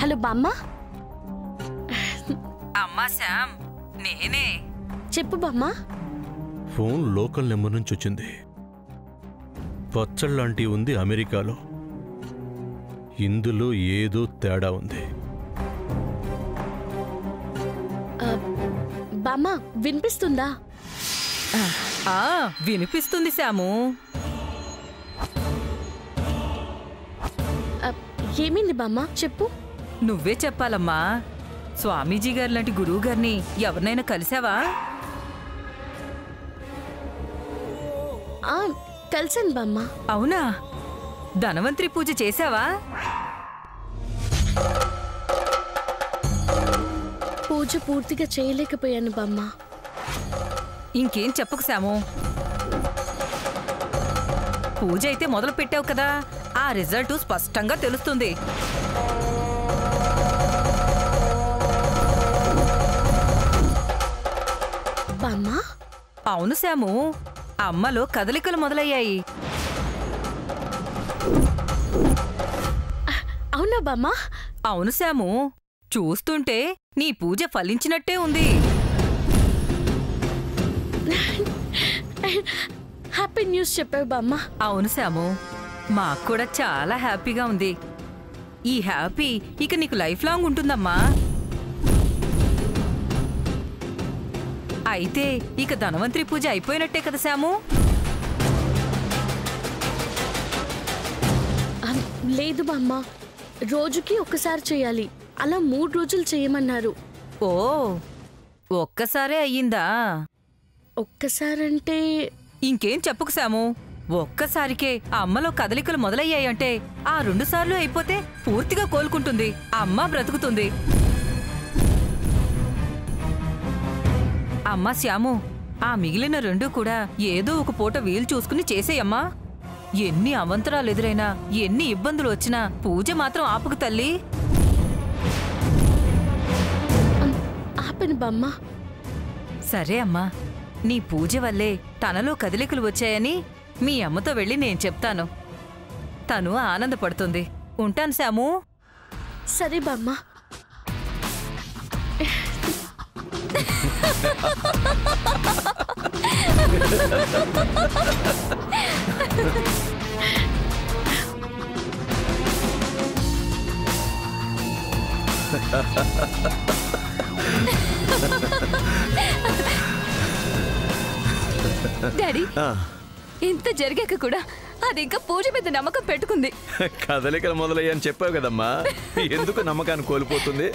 Hello బామ్మ. అమ్మా శ్యామ్, నేనే. చెప్పు బామ్మ. ఫోన్ లోకల్ నెంబర్ నుంచి వచ్చింది. పచ్చళ్ళంటి ఉంది అమెరికాలో. ఇందులో ఏదో తేడా ఉంది. బామ్మ వినిపిస్తుందా? వినిపిస్తుంది శ్యాము. ఏమైంది బామ్మ చెప్పు. నువ్వే చెప్పాలమ్మా. స్వామీజీ గారు లాంటి గురువు గారిని ఎవరినైనా కలిసావా? కలిసాను బామ్మ. అవునా? ధనవంతరి పూజ చేశావా? పూజ పూర్తిగా చేయలేకపోయాను బామ్మ. ఇంకేం చెప్పకు శ్యాము. పూజ అయితే మొదలు పెట్టావు కదా, ఆ రిజల్ట్ స్పష్టంగా తెలుస్తుంది. బామ్మ? అవును శ్యాము, అమ్మలో కదలికలు మొదలయ్యాయి. అవునా బామ్మ? అవును శ్యాము, చూస్తుంటే నీ పూజ ఫలించినట్టే ఉంది. హ్యాపీ న్యూస్ చెప్పావు బామ్మ. అవును శ్యాము, మాకు కూడా చాలా హ్యాపీగా ఉంది. ఈ హ్యాపీ ఇక నీకు లైఫ్ లాంగ్ ఉంటుందమ్మా. అయితే ఇక ధనవంతరి పూజ అయిపోయినట్టే కదా శ్యాము? లేదు బామ్మ, రోజుకి ఒక్కసారి చేయాలి. అలా 3 రోజులు చేయమన్నారు. ఓ, ఒక్కసారే అయ్యిందా? ఒక్కసారంటే ఇంకేం చెప్పకు శ్యాము. ఒక్కసారికే అమ్మలో కదలికలు మొదలయ్యాయంటే ఆ 2 సార్లు అయిపోతే పూర్తిగా కోలుకుంటుంది, అమ్మ బ్రతుకుతుంది. అమ్మా శ్యాము, ఆ మిగిలిన 2 కూడా ఏదో ఒక పూట వీలు చూసుకుని చేసేయమ్మా. ఎన్ని అవంతరాలు ఎదురైనా, ఎన్ని ఇబ్బందులు వచ్చినా పూజ మాత్రం ఆపుకు తల్లి. ఆపను బామ్మ. సరే అమ్మా, నీ పూజ వల్లే తనలో కదలికలు వచ్చాయని మీ అమ్మతో వెళ్ళి నేను చెప్తాను. తను ఆనందపడుతుంది. ఉంటాను శ్యాము. సరే బామ్మ. డాడీ, ఇంత జరిగాక కూడా అది ఇంకా పూజ మీద నమ్మకం పెట్టుకుంది. కదలికలు మొదలయ్యని చెప్పావు కదమ్మా, ఎందుకు నమ్మకాన్ని కోల్పోతుంది?